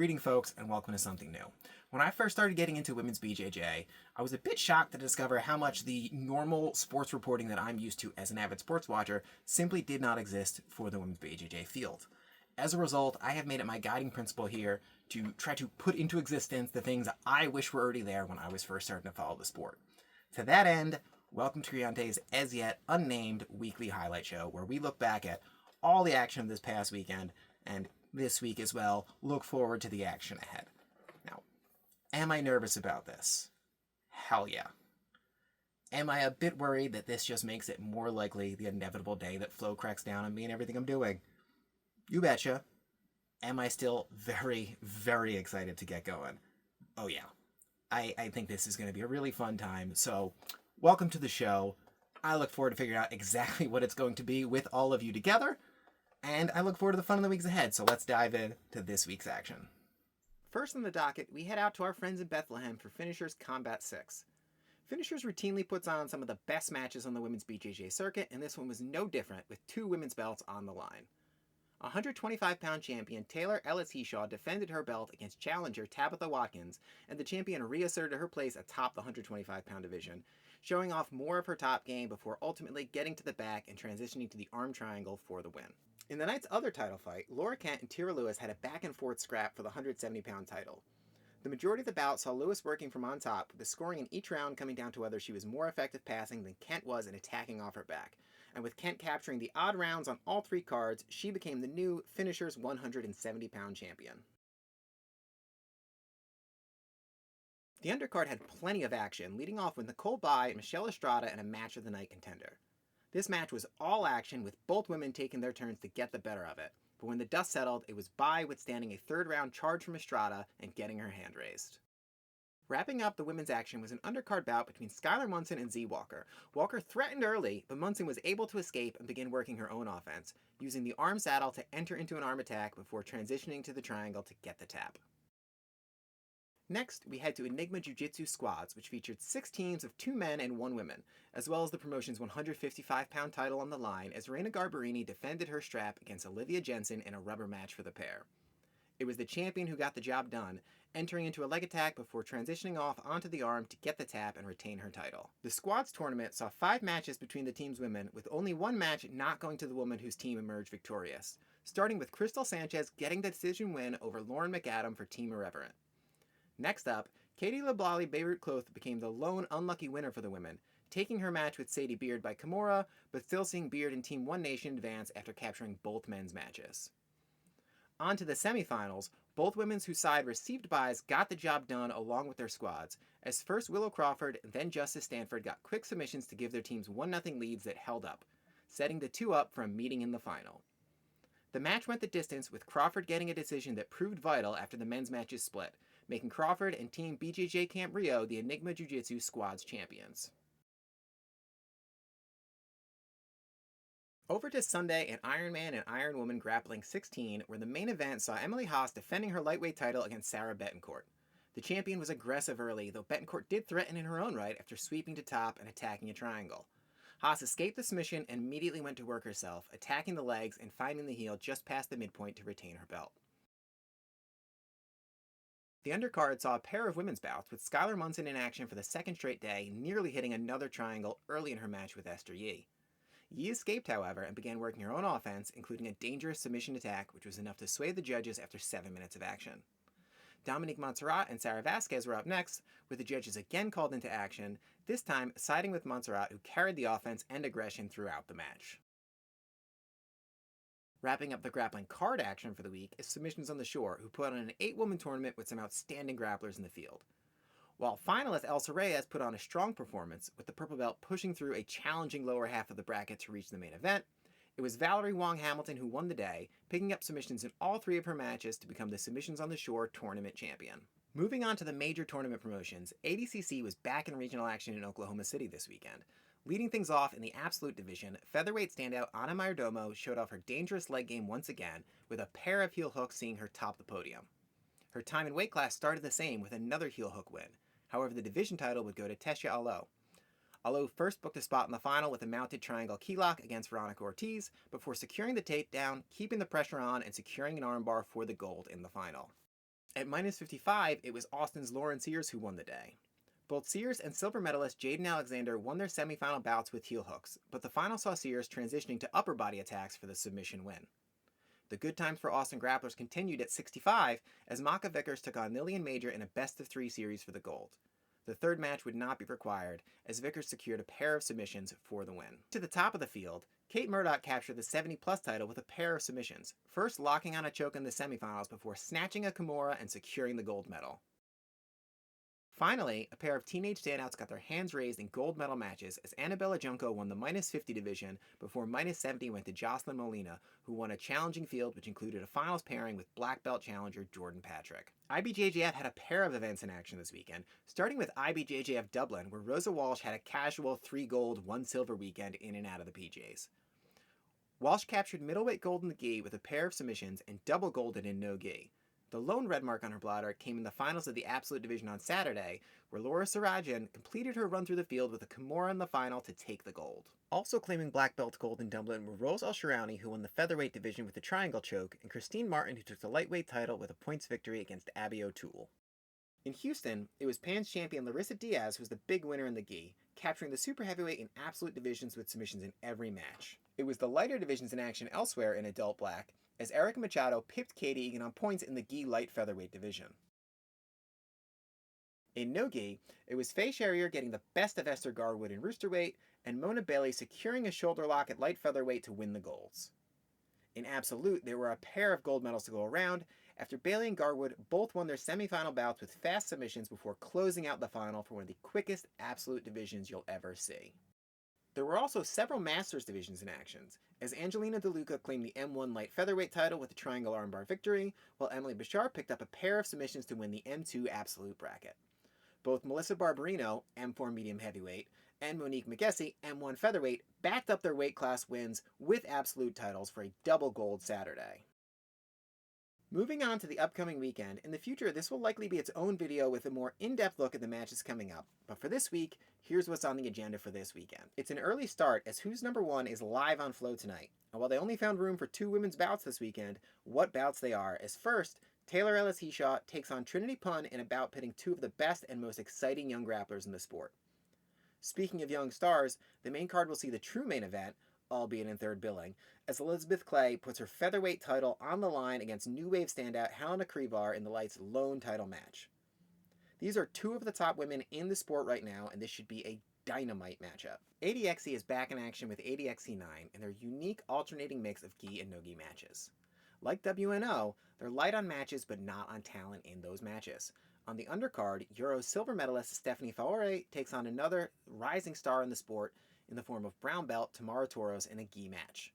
Greeting folks and welcome to something new. When I first started getting into women's BJJ, I was a bit shocked to discover how much the normal sports reporting that I'm used to as an avid sports watcher simply did not exist for the women's BJJ field. As a result, I have made it my guiding principle here to try to put into existence the things I wish were already there when I was first starting to follow the sport. To that end, welcome to Creonte's as yet unnamed weekly highlight show, where we look back at all the action of this past weekend and this week as well, look forward to the action ahead. Now, am I nervous about this? Hell yeah. Am I a bit worried that this just makes it more likely the inevitable day that Flo cracks down on me and everything I'm doing? You betcha. Am I still very, very excited to get going? Oh yeah. I think this is going to be a really fun time, so welcome to the show. I look forward to figuring out exactly what it's going to be with all of you together, and I look forward to the fun of the weeks ahead, so let's dive into this week's action. First on the docket, we head out to our friends in Bethlehem for Finishers Kombat 6. Finishers routinely puts on some of the best matches on the women's BJJ circuit, and this one was no different, with 2 women's belts on the line. 125-pound champion Taylor Ellis-Heshaw defended her belt against challenger Tabitha Watkins, and the champion reasserted her place atop the 125-pound division, showing off more of her top game before ultimately getting to the back and transitioning to the arm triangle for the win. In the night's other title fight, Laura Kent and Tyra Lewis had a back-and-forth scrap for the 170-pound title. The majority of the bout saw Lewis working from on top, with the scoring in each round coming down to whether she was more effective passing than Kent was in attacking off her back. And with Kent capturing the odd rounds on all 3 cards, she became the new Finishers 170-pound champion. The undercard had plenty of action, leading off with Nicole Bai and Michelle Estrada in a match of the night contender. This match was all action, with both women taking their turns to get the better of it, but when the dust settled, it was Bai withstanding a 3rd round charge from Estrada and getting her hand raised. Wrapping up the women's action was an undercard bout between Skylar Munson and Z Walker. Walker threatened early, but Munson was able to escape and begin working her own offense, using the arm saddle to enter into an arm attack before transitioning to the triangle to get the tap. Next, we head to Enigma Jiu-Jitsu Squads, which featured 6 teams of 2 men and 1 woman, as well as the promotion's 155-pound title on the line as Reina Garbarini defended her strap against Olivia Jensen in a rubber match for the pair. It was the champion who got the job done, entering into a leg attack before transitioning off onto the arm to get the tap and retain her title. The Squads tournament saw 5 matches between the team's women, with only 1 match not going to the woman whose team emerged victorious, starting with Crystal Sanchez getting the decision win over Lauren McAdam for Team Irreverent. Next up, Katie LeBlali Beirut Cloth became the lone unlucky winner for the women, taking her match with Sadie Beard by Kimura, but still seeing Beard and Team One Nation advance after capturing both men's matches. On to the semifinals, both women's whose side received buys got the job done along with their squads, as first Willow Crawford and then Justice Stanford got quick submissions to give their teams 1-0 leads that held up, setting the 2 up for a meeting in the final. The match went the distance, with Crawford getting a decision that proved vital after the men's matches split, making Crawford and Team BJJ Camp Rio the Enigma Jiu-Jitsu Squads champions. Over to Sunday in Iron Man and Iron Woman Grappling 16, where the main event saw Emily Haas defending her lightweight title against Sarah Betancourt. The champion was aggressive early, though Betancourt did threaten in her own right after sweeping to top and attacking a triangle. Haas escaped the submission and immediately went to work herself, attacking the legs and finding the heel just past the midpoint to retain her belt. The undercard saw a pair of women's bouts, with Skylar Munson in action for the 2nd straight day, nearly hitting another triangle early in her match with Esther Yi. Yi escaped, however, and began working her own offense, including a dangerous submission attack, which was enough to sway the judges after 7 minutes of action. Dominique Montserrat and Sarah Vasquez were up next, with the judges again called into action, this time siding with Montserrat, who carried the offense and aggression throughout the match. Wrapping up the grappling card action for the week is Submissions on the Shore, who put on an 8-woman tournament with some outstanding grapplers in the field. While finalist Elsa Reyes put on a strong performance, with the purple belt pushing through a challenging lower half of the bracket to reach the main event, it was Valerie Wong Hamilton who won the day, picking up submissions in all 3 of her matches to become the Submissions on the Shore tournament champion. Moving on to the major tournament promotions, ADCC was back in regional action in Oklahoma City this weekend. Leading things off in the absolute division, featherweight standout Ana Mayordomo showed off her dangerous leg game once again, with a pair of heel hooks seeing her top the podium. Her time and weight class started the same with another heel hook win. However, the division title would go to Tessia Alou. Alou first booked a spot in the final with a mounted triangle key lock against Veronica Ortiz, before securing the takedown, keeping the pressure on, and securing an armbar for the gold in the final. At minus 55, it was Austin's Lauren Sears who won the day. Both Sears and silver medalist Jaden Alexander won their semifinal bouts with heel hooks, but the final saw Sears transitioning to upper body attacks for the submission win. The good times for Austin grapplers continued at 65 as Maka Vickers took on Lillian Major in a best-of-3 series for the gold. The third match would not be required as Vickers secured a pair of submissions for the win. To the top of the field, Kate Murdoch captured the 70-plus title with a pair of submissions, first locking on a choke in the semifinals before snatching a Kimura and securing the gold medal. Finally, a pair of teenage standouts got their hands raised in gold medal matches as Annabella Junko won the minus 50 division before minus 70 went to Jocelyn Molina, who won a challenging field which included a finals pairing with black belt challenger Jordan Patrick. IBJJF had a pair of events in action this weekend, starting with IBJJF Dublin, where Rosa Walsh had a casual 3 gold, 1 silver weekend in and out of the PJs. Walsh captured middleweight gold in the gi with a pair of submissions and double golded in no gi. The lone red mark on her bladder came in the finals of the Absolute Division on Saturday, where Laura Sarajan completed her run through the field with a Kimura in the final to take the gold. Also claiming black belt gold in Dublin were Rose Al-Shirani, who won the featherweight division with the triangle choke, and Christine Martin, who took the lightweight title with a points victory against Abby O'Toole. In Houston, it was Pan's champion Larissa Diaz who was the big winner in the gi, capturing the super heavyweight and absolute divisions with submissions in every match. It was the lighter divisions in action elsewhere in adult black, as Erica Machado pipped Katie Egan on points in the gi light featherweight division. In no gi, it was Faye Sherrier getting the best of Esther Garwood in roosterweight, and Mona Bailey securing a shoulder lock at light featherweight to win the golds. In absolute, there were a pair of gold medals to go around, after Bailey and Garwood both won their semifinal bouts with fast submissions before closing out the final for one of the quickest absolute divisions you'll ever see. There were also several Masters divisions in action, as Angelina DeLuca claimed the M1 light featherweight title with a triangle armbar victory, while Emily Bashar picked up a pair of submissions to win the M2 absolute bracket. Both Melissa Barbarino, M4 medium heavyweight, and Monique McGessie, M1 featherweight, backed up their weight class wins with absolute titles for a double gold Saturday. Moving on to the upcoming weekend, in the future this will likely be its own video with a more in-depth look at the matches coming up, but for this week, here's what's on the agenda for this weekend. It's an early start as Who's Number 1 is live on Flow tonight, and while they only found room for 2 women's bouts this weekend, what bouts they are, as first, Taylor Ellis Heshaw takes on Trinity Pun in a bout pitting 2 of the best and most exciting young grapplers in the sport. Speaking of young stars, the main card will see the true main event, albeit in third billing, as Elizabeth Clay puts her featherweight title on the line against new wave standout Helena Krivar in the Light's lone title match. These are 2 of the top women in the sport right now, and this should be a dynamite matchup. ADCC is back in action with ADCC 9 and their unique alternating mix of gi and no-gi matches. Like WNO, they're light on matches but not on talent in those matches. On the undercard, Euro silver medalist Stephanie Faore takes on another rising star in the sport in the form of brown belt Tamara Toros in a gi match.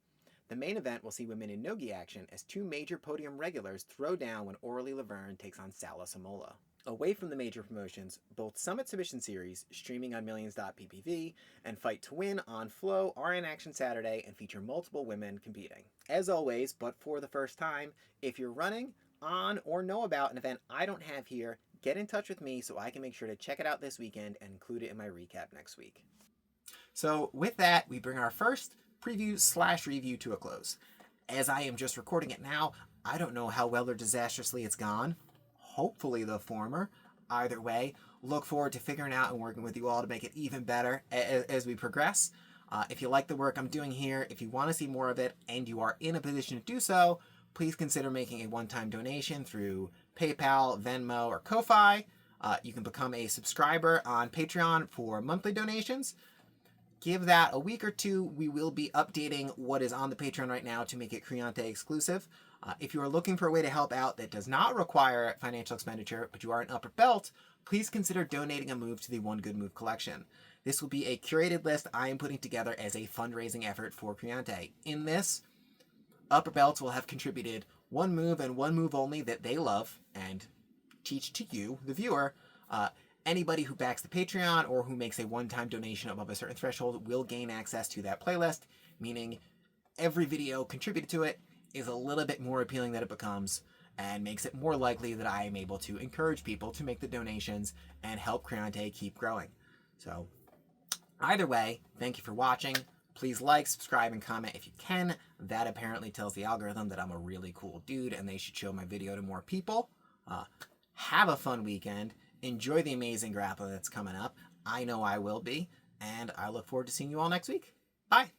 The main event will see women in no-gi action as 2 major podium regulars throw down when Aurelie Laverne takes on Sala Samola. Away from the major promotions, both Summit Submission Series, streaming on Millions.ppv, and Fight to Win on Flow are in action Saturday and feature multiple women competing. As always, but for the first time, if you're running, on, or know about an event I don't have here, get in touch with me so I can make sure to check it out this weekend and include it in my recap next week. So with that, we bring our first preview/review to a close. As I am just recording it now, I don't know how well or disastrously it's gone. Hopefully the former. Either way, look forward to figuring out and working with you all to make it even better as we progress. If you like the work I'm doing here, if you want to see more of it, and you are in a position to do so, please consider making a one-time donation through PayPal, Venmo, or Ko-Fi. You can become a subscriber on Patreon for monthly donations. Give that a week or 2. We will be updating what is on the Patreon right now to make it Creonte exclusive. If you are looking for a way to help out that does not require financial expenditure, but you are an upper belt, please consider donating a move to the One Good Move collection. This will be a curated list I am putting together as a fundraising effort for Creonte. In this, upper belts will have contributed 1 move and 1 move only that they love and teach to you, the viewer. Anybody who backs the Patreon or who makes a one-time donation above a certain threshold will gain access to that playlist, meaning every video contributed to it is a little bit more appealing than it becomes and makes it more likely that I am able to encourage people to make the donations and help Creonte keep growing. So either way, thank you for watching. Please like, subscribe, and comment if you can. That apparently tells the algorithm that I'm a really cool dude and they should show my video to more people. Have a fun weekend. Enjoy the amazing grappling that's coming up. I know I will be. And I look forward to seeing you all next week. Bye.